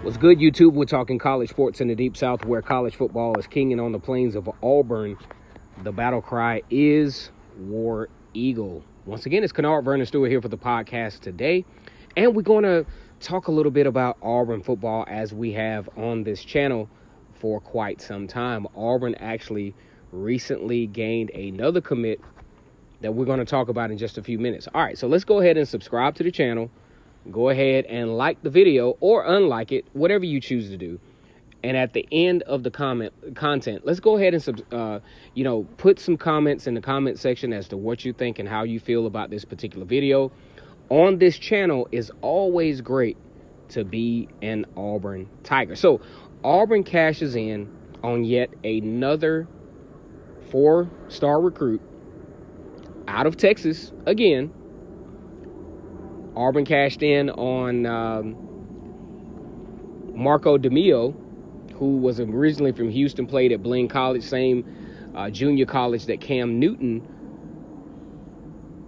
What's good, YouTube? We're talking college sports in the Deep South, where college football is kinging on the plains of Auburn. The battle cry is War Eagle. Once again, it's Kennard Vernon Stewart here for the podcast today, and we're going to talk a little bit about Auburn football as we have on this channel for quite some time. Auburn actually recently gained another commit that we're going to talk about in just a few minutes. All right, so let's go ahead and subscribe to the channel. Go ahead and like the video or unlike it, whatever you choose to do. And at the end of the content, let's go ahead and put some comments in the comment section as to what you think and how you feel about this particular video. On this channel is always great to be an Auburn Tiger. So Auburn cashes in on yet another 4-star recruit out of Texas again. Auburn cashed in on Marco DeMio, who was originally from Houston, played at Blaine College, same junior college that Cam Newton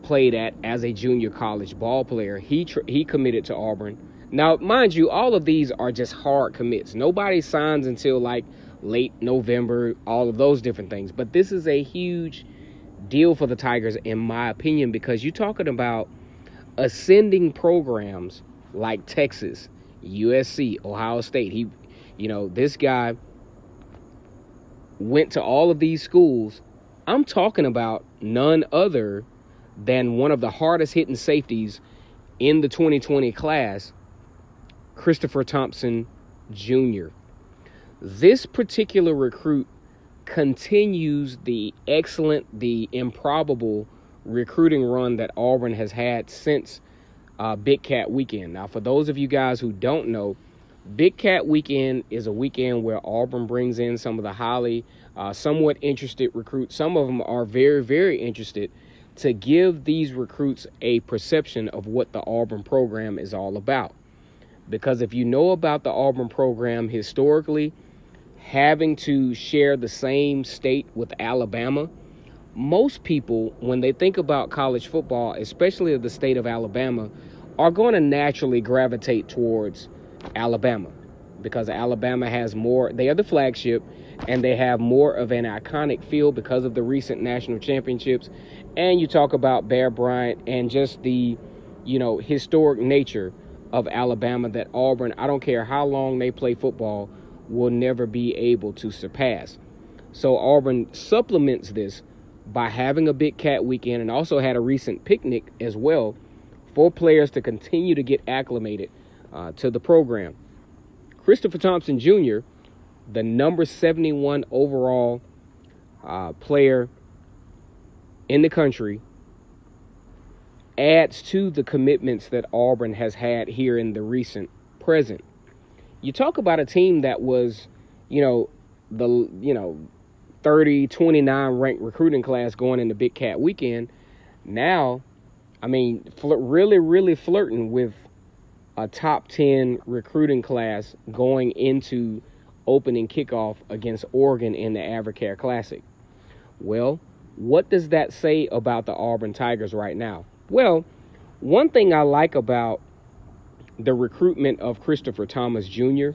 played at as a junior college ball player. He committed to Auburn. Now, mind you, all of these are just hard commits. Nobody signs until like late November, all of those different things. But this is a huge deal for the Tigers, in my opinion, because you're talking about ascending programs like Texas, USC, Ohio State. This guy went to all of these schools. I'm talking about none other than one of the hardest hitting safeties in the 2020 class, Christopher Thompson Jr. This particular recruit continues the improbable recruiting run that Auburn has had since Big Cat Weekend. Now, for those of you guys who don't know, Big Cat Weekend is a weekend where Auburn brings in some of the highly, somewhat interested recruits. Some of them are very, very interested, to give these recruits a perception of what the Auburn program is all about. Because if you know about the Auburn program historically, having to share the same state with Alabama, most people, when they think about college football, especially the state of Alabama, are going to naturally gravitate towards Alabama, because Alabama has more. They are the flagship, and they have more of an iconic feel because of the recent national championships. And you talk about Bear Bryant and just the, historic nature of Alabama that Auburn, I don't care how long they play football, will never be able to surpass. So Auburn supplements this by having a Big Cat Weekend, and also had a recent picnic as well for players to continue to get acclimated to the program. Christopher Thompson Jr., the number 71 overall player in the country, adds to the commitments that Auburn has had here in the recent present. You talk about a team that was, 29 ranked recruiting class going into Big Cat Weekend. Now, really flirting with a top 10 recruiting class going into opening kickoff against Oregon in the Advocare Classic. Well, what does that say about the Auburn Tigers right now? Well, one thing I like about the recruitment of Christopher Thomas Jr.,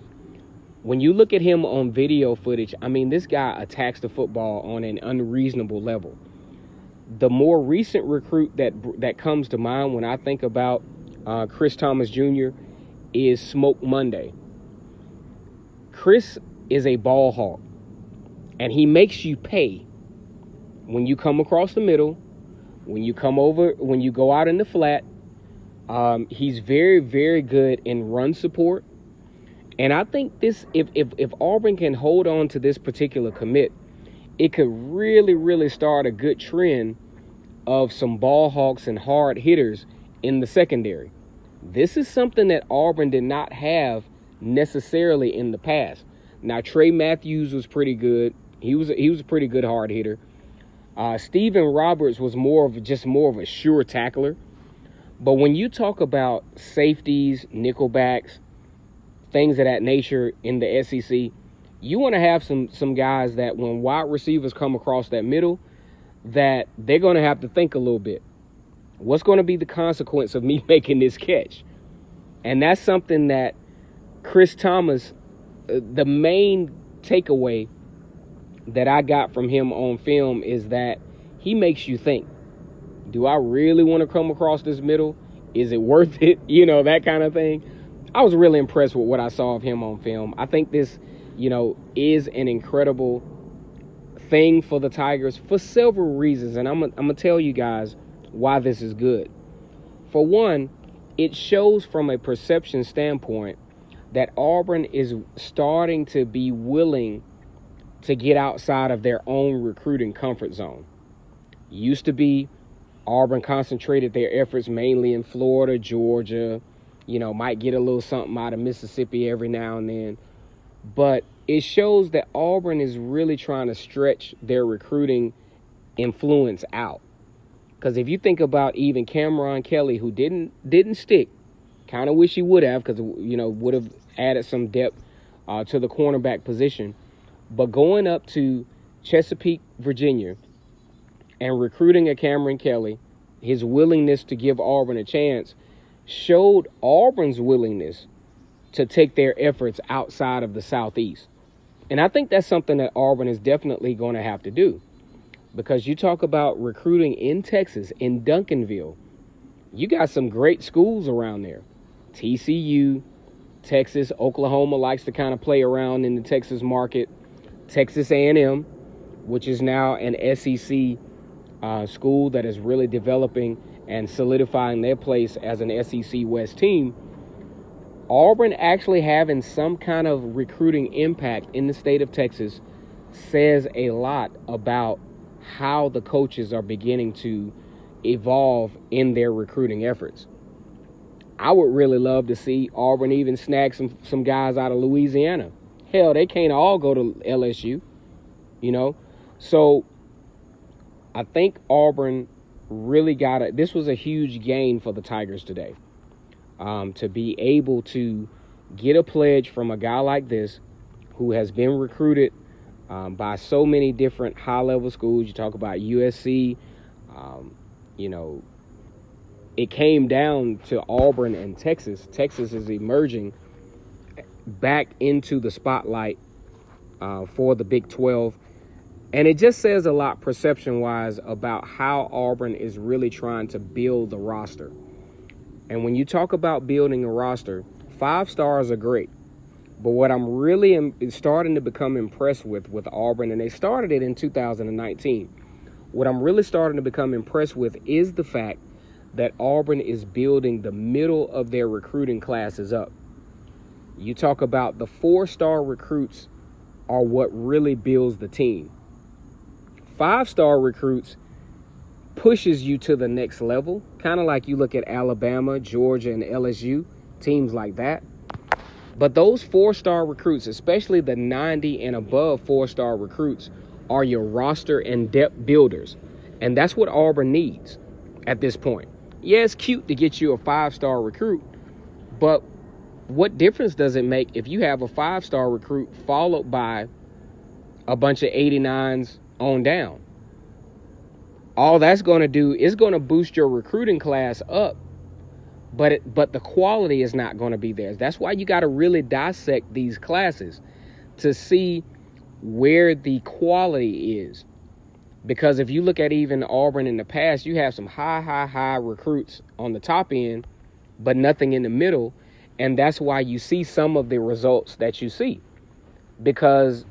when you look at him on video footage, this guy attacks the football on an unreasonable level. The more recent recruit that comes to mind when I think about Chris Thomas Jr. is Smoke Monday. Chris is a ball hawk, and he makes you pay when you come across the middle, when you go out in the flat. He's very, very good in run support. And I think this, if Auburn can hold on to this particular commit, it could really, really start a good trend of some ball hawks and hard hitters in the secondary. This is something that Auburn did not have necessarily in the past. Now, Trey Matthews was pretty good. He was a pretty good hard hitter. Steven Roberts was more of a sure tackler. But when you talk about safeties, nickelbacks, things of that nature in the SEC, you want to have some guys that when wide receivers come across that middle, that they're going to have to think a little bit. What's going to be the consequence of me making this catch? And that's something that Chris Thomas, the main takeaway that I got from him on film is that he makes you think, do I really want to come across this middle? Is it worth it? You know, that kind of thing. I was really impressed with what I saw of him on film. I think this, is an incredible thing for the Tigers for several reasons. And I'm going to tell you guys why this is good. For one, it shows from a perception standpoint that Auburn is starting to be willing to get outside of their own recruiting comfort zone. Used to be Auburn concentrated their efforts mainly in Florida, Georgia, might get a little something out of Mississippi every now and then. But it shows that Auburn is really trying to stretch their recruiting influence out. Because if you think about even Cameron Kelly, who didn't stick, kind of wish he would have, because, would have added some depth to the cornerback position. But going up to Chesapeake, Virginia, and recruiting a Cameron Kelly, his willingness to give Auburn a chance, showed Auburn's willingness to take their efforts outside of the Southeast. And I think that's something that Auburn is definitely going to have to do. Because you talk about recruiting in Texas, in Duncanville, you got some great schools around there. TCU, Texas, Oklahoma likes to kind of play around in the Texas market. Texas A&M, which is now an SEC school that is really developing and solidifying their place as an SEC West team. Auburn actually having some kind of recruiting impact in the state of Texas says a lot about how the coaches are beginning to evolve in their recruiting efforts. I would really love to see Auburn even snag some guys out of Louisiana. Hell, they can't all go to LSU, So I think Auburn really this was a huge gain for the Tigers today. To be able to get a pledge from a guy like this who has been recruited by so many different high-level schools. You talk about USC, it came down to Auburn and Texas. Texas is emerging back into the spotlight for the Big 12. And it just says a lot perception-wise about how Auburn is really trying to build the roster. And when you talk about building a roster, 5 stars are great. But what I'm really starting to become impressed with Auburn, and they started it in 2019, what I'm really starting to become impressed with is the fact that Auburn is building the middle of their recruiting classes up. You talk about the 4-star recruits are what really builds the team. 5-star recruits pushes you to the next level, kind of like you look at Alabama, Georgia, and LSU, teams like that. But those 4-star recruits, especially the 90 and above 4-star recruits, are your roster and depth builders. And that's what Auburn needs at this point. Yeah, it's cute to get you a 5-star recruit, but what difference does it make if you have a 5-star recruit followed by a bunch of 89s on down? All that's going to do is going to boost your recruiting class up, but the quality is not going to be there. That's why you got to really dissect these classes to see where the quality is. Because if you look at even Auburn in the past, you have some high recruits on the top end, but nothing in the middle. And that's why you see some of the results that you see. Because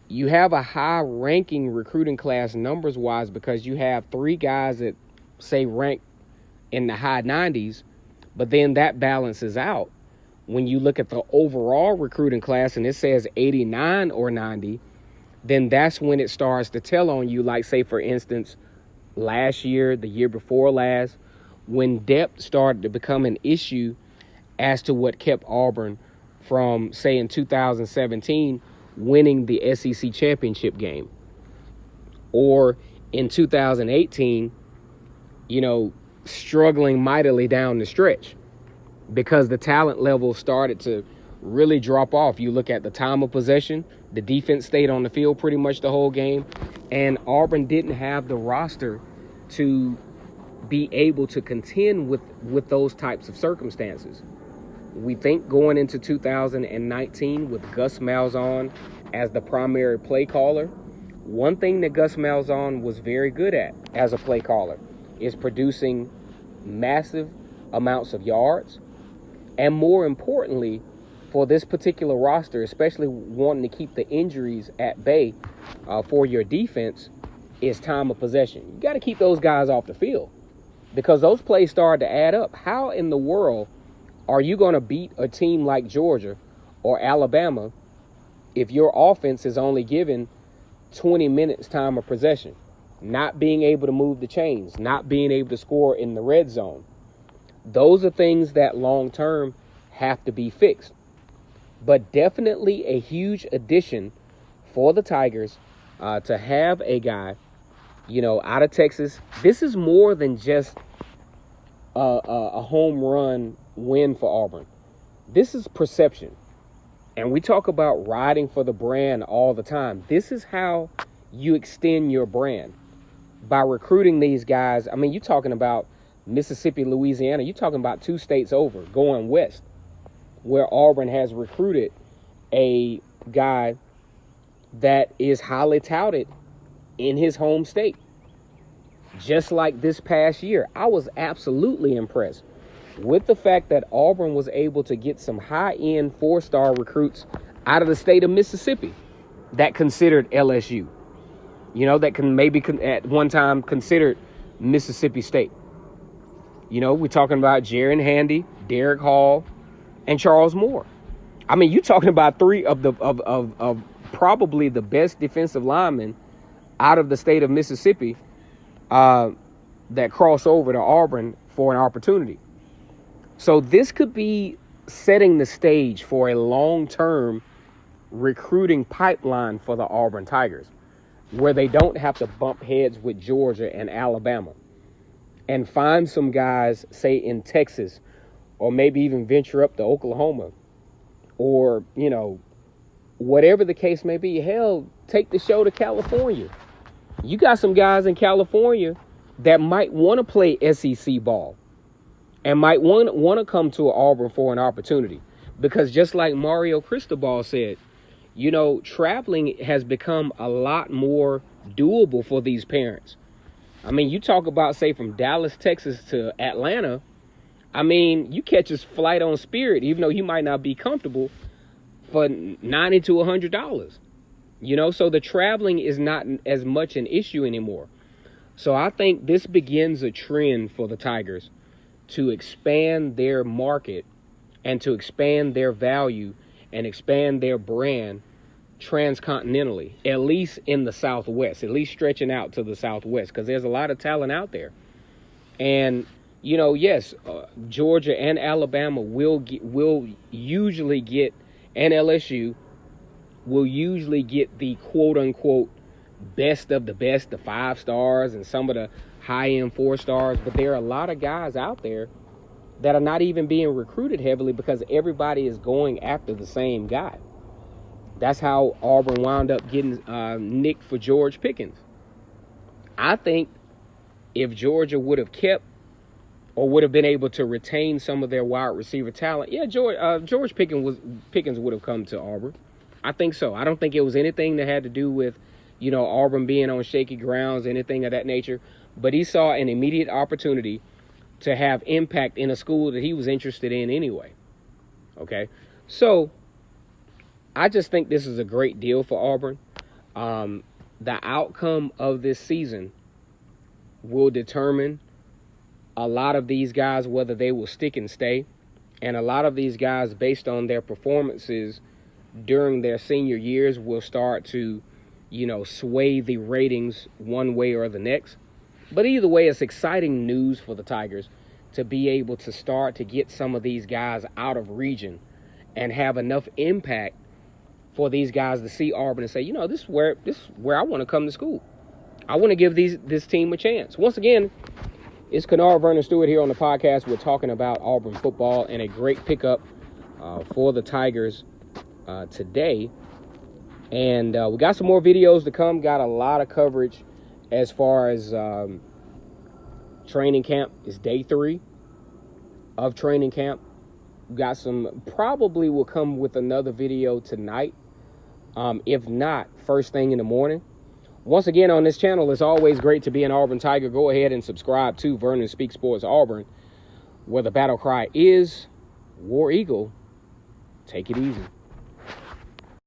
you have a high-ranking recruiting class numbers-wise because you have 3 guys that, say, rank in the high 90s, but then that balances out. When you look at the overall recruiting class and it says 89 or 90, then that's when it starts to tell on you, like, say, for instance, last year, the year before last, when depth started to become an issue as to what kept Auburn from, say, in 2017, winning the SEC championship game. Or in 2018, struggling mightily down the stretch because the talent level started to really drop off. You look at the time of possession, the defense stayed on the field pretty much the whole game, and Auburn didn't have the roster to be able to contend with those types of circumstances. We think going into 2019 with Gus Malzahn as the primary play caller, one thing that Gus Malzahn was very good at as a play caller is producing massive amounts of yards. And more importantly, for this particular roster, especially wanting to keep the injuries at bay for your defense, is time of possession. You got to keep those guys off the field because those plays start to add up. How in the world are you going to beat a team like Georgia or Alabama if your offense is only given 20 minutes time of possession, not being able to move the chains, not being able to score in the red zone? Those are things that long term have to be fixed. But definitely a huge addition for the Tigers to have a guy, out of Texas. This is more than just a home run win for Auburn. This is perception. And we talk about riding for the brand all the time. This is how you extend your brand, by recruiting these guys. I mean, you're talking about Mississippi, Louisiana. You're talking about 2 states over, going west, where Auburn has recruited a guy that is highly touted in his home state. Just like this past year, I was absolutely impressed with the fact that Auburn was able to get some high-end 4-star recruits out of the state of Mississippi that considered LSU. That can maybe at one time considered Mississippi State. We're talking about Jaron Handy, Derek Hall, and Charles Moore. I mean, you're talking about 3 of probably the best defensive linemen out of the state of Mississippi that cross over to Auburn for an opportunity. So this could be setting the stage for a long-term recruiting pipeline for the Auburn Tigers, where they don't have to bump heads with Georgia and Alabama, and find some guys, say, in Texas, or maybe even venture up to Oklahoma, or, whatever the case may be. Hell, take the show to California. You got some guys in California that might want to play SEC ball and might want to come to Auburn for an opportunity. Because just like Mario Cristobal said, traveling has become a lot more doable for these parents. I mean, you talk about, say, from Dallas, Texas to Atlanta. I mean, you catch a flight on Spirit, even though you might not be comfortable, for $90 to $100. So the traveling is not as much an issue anymore. So I think this begins a trend for the Tigers to expand their market and to expand their value and expand their brand transcontinentally, at least in the Southwest, at least stretching out to the Southwest, because there's a lot of talent out there. And, yes, Georgia and Alabama will usually get, and LSU will usually get the quote-unquote best of the best, the 5 stars and some of the high-end 4 stars. But there are a lot of guys out there that are not even being recruited heavily because everybody is going after the same guy. That's how Auburn wound up getting nicked for George Pickens. I think if Georgia would have kept or would have been able to retain some of their wide receiver talent, George Pickens would have come to Auburn. I think so. I don't think it was anything that had to do with, Auburn being on shaky grounds, anything of that nature. But he saw an immediate opportunity to have impact in a school that he was interested in anyway. Okay? So I just think this is a great deal for Auburn. The outcome of this season will determine a lot of these guys, whether they will stick and stay. And a lot of these guys, based on their performances during their senior years, will start to, sway the ratings one way or the next. But either way, it's exciting news for the Tigers to be able to start to get some of these guys out of region and have enough impact for these guys to see Auburn and say, this is where I want to come to school. I want to give this team a chance. Once again, it's Kennard Vernon Stewart here on the podcast. We're talking about Auburn football and a great pickup for the Tigers today. And we got some more videos to come. Got a lot of coverage as far as training camp. It's day 3 of training camp. Got some, probably will come with another video tonight. If not, first thing in the morning. Once again, on this channel, it's always great to be an Auburn Tiger. Go ahead and subscribe to Vernon Speaks Sports Auburn, where the battle cry is War Eagle. Take it easy.